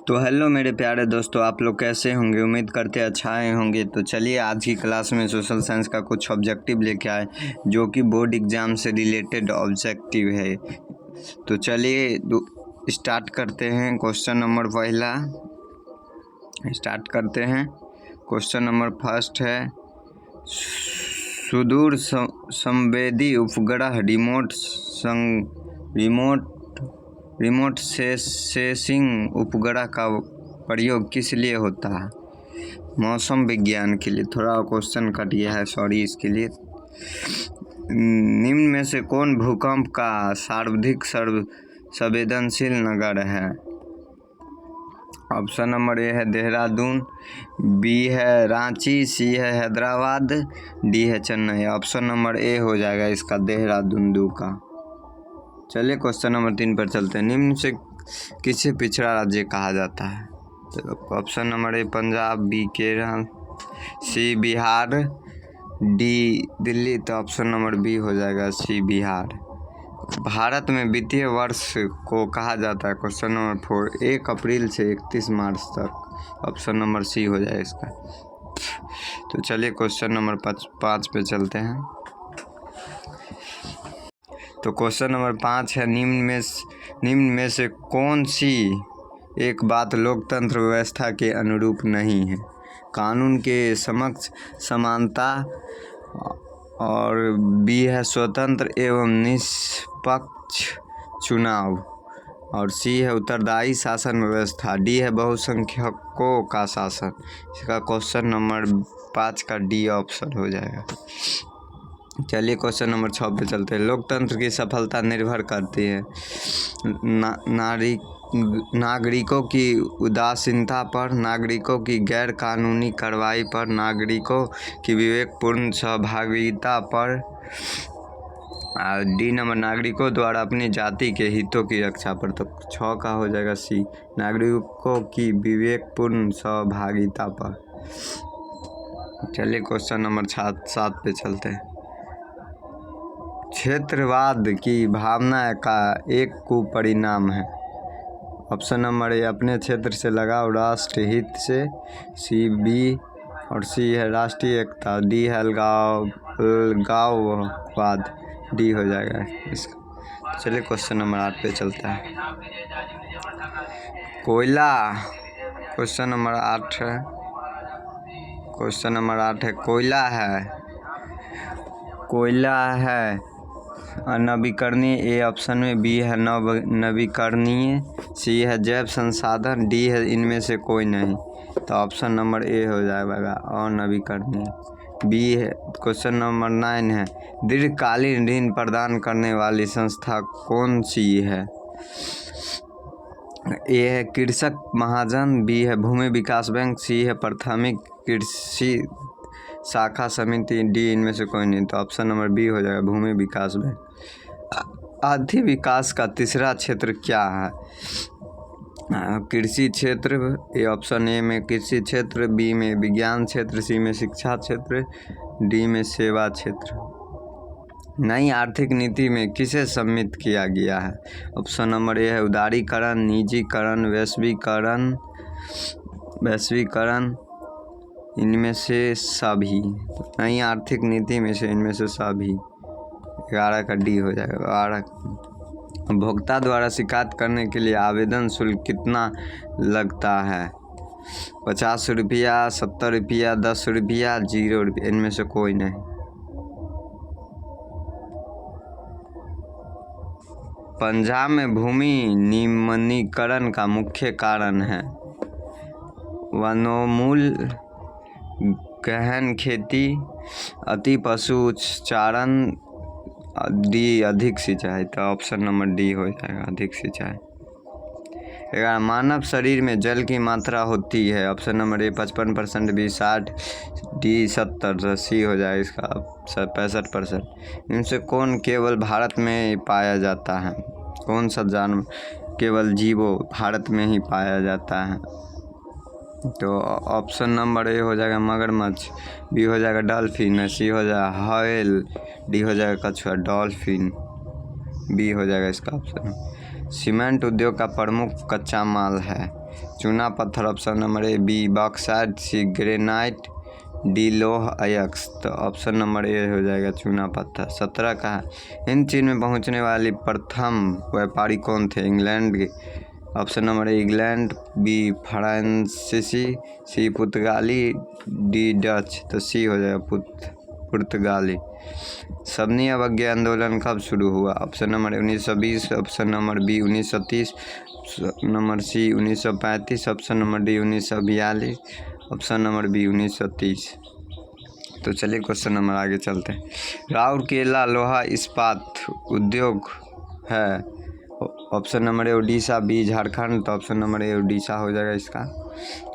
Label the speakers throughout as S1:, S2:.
S1: तो हेलो मेरे प्यारे दोस्तों, आप लोग कैसे होंगे? उम्मीद करते अच्छा आए होंगे। तो चलिए आज की क्लास में सोशल साइंस का कुछ ऑब्जेक्टिव लेके आए जो कि बोर्ड एग्ज़ाम से रिलेटेड ऑब्जेक्टिव है। तो चलिए स्टार्ट करते हैं। क्वेश्चन नंबर पहला स्टार्ट करते हैं। क्वेश्चन नंबर फर्स्ट है, सुदूर संवेदी उपग्रह रिमोट सेंसिंग उपग्रह का प्रयोग किस लिए होता है? मौसम विज्ञान के लिए। थोड़ा क्वेश्चन कट गया है, सॉरी इसके लिए। निम्न में से कौन भूकंप का सर्वाधिक संवेदनशील नगर है? ऑप्शन नंबर ए है देहरादून, बी है रांची, सी है हैदराबाद, डी है चेन्नई। ऑप्शन नंबर ए हो जाएगा इसका, देहरादून 2 का। चलिए क्वेश्चन नंबर 3 पर चलते हैं। निम्न से किसे पिछड़ा राज्य कहा जाता है? तो option number A Punjab, B Kerala, C Bihar, D Delhi. तो ऑप्शन नंबर बी हो जाएगा, सी बिहार। भारत में वित्तीय वर्ष को कहा जाता है? क्वेश्चन नंबर 4 1 अप्रैल से 31 मार्च तक। ऑप्शन नंबर सी हो जाए इसका। तो चलिए क्वेश्चन नंबर 5 पे चलते हैं। तो क्वेश्चन नंबर 5 है, निम्न में से कौन सी एक बात लोकतंत्र व्यवस्था के अनुरूप नहीं है? कानून के समक्ष समानता, और बी है स्वतंत्र एवं निष्पक्ष चुनाव, और सी है उत्तरदायी शासन व्यवस्था, डी है बहुसंख्यकों का शासन। इसका क्वेश्चन नंबर 5 का डी ऑप्शन हो जाएगा। चलिए क्वेश्चन नंबर 6 पे चलते हैं। लोकतंत्र की सफलता निर्भर करती है नागरिकों की उदासीनता पर, नागरिकों की गैर कानूनी कार्रवाई पर, नागरिकों की विवेकपूर्ण सहभागिता पर, डी नंबर नागरिकों द्वारा अपनी जाति के हितों की रक्षा पर। तो 6 का हो जाएगा सी, नागरिकों की विवेकपूर्ण सहभागिता पर। चलिए क्वेश्चन नंबर 7 पे चलते हैं। क्षेत्रवाद की भावना का एक कुपरिणाम है? ऑप्शन नंबर ए अपने क्षेत्र से लगाव, राष्ट्र हित से, सी बी और सी है राष्ट्रीय एकता, डी है अलगाववाद, डी हो जाएगा इसका। चलिए क्वेश्चन नंबर 8 पे चलता है। कोयला, क्वेश्चन नंबर 8 है। क्वेश्चन नंबर 8 है, कोयला है नवीकरणीय, ए ऑप्शन में, बी है नवीकरणीय, सी है जैव संसाधन, डी है इनमें से कोई नहीं। तो ऑप्शन नंबर ए हो जाएगा अनवीकरणीय। बी है। क्वेश्चन नंबर 9 है, दीर्घकालीन ऋण प्रदान करने वाली संस्था कौन सी है? ए है कृषक महाजन, बी है भूमि विकास बैंक, सी है प्राथमिक कृषि शाखा समिति, डी इनमें से कोई नहीं। तो ऑप्शन नंबर बी हो जाएगा भूमि विकास बैंक। आर्थिक विकास का तीसरा क्षेत्र क्या है? कृषि क्षेत्र, ए ऑप्शन ए में कृषि क्षेत्र, बी में विज्ञान क्षेत्र, सी में शिक्षा क्षेत्र, डी में सेवा क्षेत्र। नई आर्थिक नीति में किसे सम्मिलित किया गया है? ऑप्शन नंबर ए है उदारीकरण, निजीकरण, वैश्वीकरण, इनमें से सभी। नई आर्थिक नीति में से इनमें से सभी। 11 का डी हो जाएगा। 12 उपभोक्ता द्वारा शिकायत करने के लिए आवेदन शुल्क कितना लगता है? 50 रुपया, 70 रुपया, 10 रुपया, 0 रुपया, इनमें से कोई नहीं। पंजाब में भूमि निम्नीकरण का मुख्य कारण है? वनोन्मूलन, गहन खेती, अति पशु चारण, डी अधिक सिंचाई। तो ऑप्शन नंबर डी हो जाएगा, अधिक सिंचाई। 11 मानव शरीर में जल की मात्रा होती है? Option number A 55%, B 60, D 70, C हो जाएगा इसका 65%। इनसे कौन केवल भारत में पाया जाता है? कौन सा जानवर केवल जीवो भारत में ही पाया जाता है? तो ऑप्शन नंबर ए हो जाएगा मगरमच्छ, बी हो जाएगा डॉल्फिन, सी हो जाएगा व्हेल, डी हो जाएगा कछुआ। डॉल्फिन बी हो जाएगा इसका ऑप्शन। सीमेंट उद्योग का प्रमुख कच्चा माल है? चूना पत्थर option number A. B bauxite, C granite, D लौह अयस्क। तो ऑप्शन नंबर ए हो जाएगा चूना पत्थर। 17 का है, हिंद चीन में पहुंचने वाली प्रथम व्यापारी कौन थे? इंग्लैंड के। Option number A England, B फ्रांसीसी, सी पुर्तगाली, डी डच। तो सी हो जाएगा पुर्तगाली। सबनी अवज्ञा आंदोलन कब शुरू हुआ? Option number 1920, option number B 1930, number C 1935, option number D 1942, option number B 1930। तो चलिए क्वेश्चन नंबर आगे चलते हैं। राउरकेला लोहा इस्पात उद्योग है? Option number A Orissa, B Jharkhand. तो ऑप्शन नंबर ए उड़ीसा हो जाएगा इसका।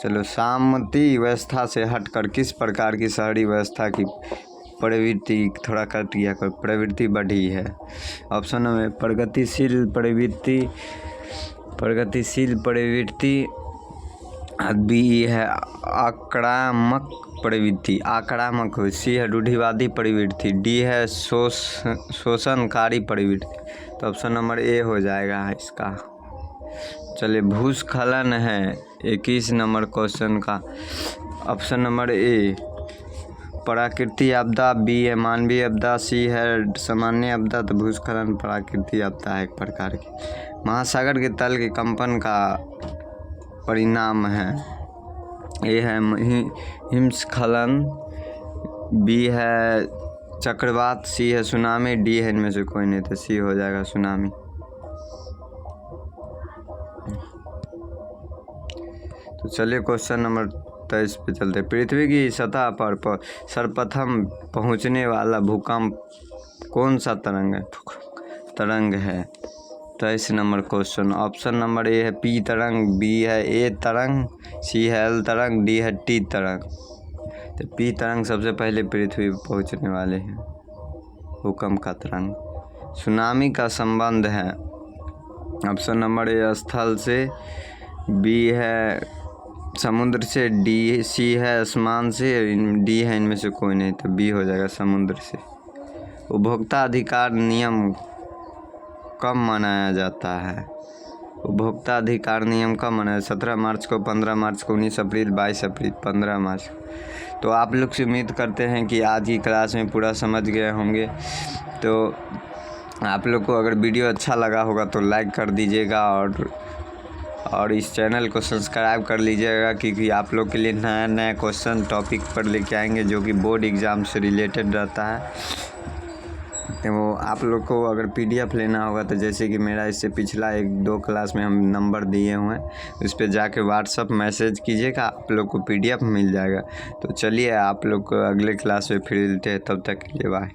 S1: चलो, सामंती व्यवस्था से हटकर किस प्रकार की शहरी व्यवस्था की प्रवृत्ति थोड़ा कर दिया कर प्रवृत्ति बढ़ी है? ऑप्शन नंबर प्रगतिशील प्रवृत्ति, बी है आक्रामक प्रवृत्ति, आक्रामक। सी है रूढ़िवादी प्रवृत्ति, डी है शोषणकारी प्रवृत्ति। तो ऑप्शन नंबर ए हो जाएगा इसका। चलिए, भूस्खलन है 21 नंबर क्वेश्चन का। ऑप्शन नंबर ए प्राकृतिक आपदा, बी है मानवीय आपदा, सी है सामान्य आपदा। तो भूस्खलन प्राकृतिक आपदा है एक प्रकार की। महासागर के तल के कंपन का परिणाम है? ए है हिमस्खलन, बी है चक्रवात, सी है सुनामी, डी है इनमें से कोई नहीं। तो सी हो जाएगा सुनामी। तो चलिए क्वेश्चन नंबर 23 पे चलते। पृथ्वी की सतह पर सर्वप्रथम पहुंचने वाला भूकंप कौन सा तरंग है? 23 नंबर क्वेश्चन। ऑप्शन नंबर ए है पी तरंग, बी है ए तरंग, सी है एल तरंग, डी है टी तरंग। तो पी तरंग सबसे पहले पृथ्वी पर पहुंचने वाले हैं भूकंप का तरंग। सुनामी का संबंध है? ऑप्शन नंबर ए स्थल से, बी है समुद्र से, डी सी है आसमान से, डी है इनमें से कोई नहीं। तो बी हो जाएगा समुद्र से। उपभोक्ता अधिकार नियम कब मनाया जाता है? उपभोक्ता अधिकार नियम कब मनाया? 17 मार्च को, 15 मार्च को, 19 अप्रैल, 22 अप्रैल, 15 मार्च। तो आप लोग से उम्मीद करते हैं कि आज की क्लास में पूरा समझ गए होंगे। तो आप लोग को अगर वीडियो अच्छा लगा होगा तो लाइक कर दीजिएगा और इस चैनल को सब्सक्राइब कर लीजिएगा, क्योंकि आप लोग के लिए नया नया क्वेश्चन टॉपिक पर लेके आएंगे जो कि बोर्ड एग्ज़ाम से रिलेटेड रहता है। तो आप लोग को अगर PDF लेना होगा तो जैसे कि मेरा इससे पिछला 1-2 क्लास में हम नंबर दिए हुए हैं, उस पर जाके व्हाट्सअप मैसेज कीजिएगा, आप लोग को PDF मिल जाएगा। तो चलिए, आप लोग को अगले क्लास में फिर मिलते हैं, तब तक के लिए बाय।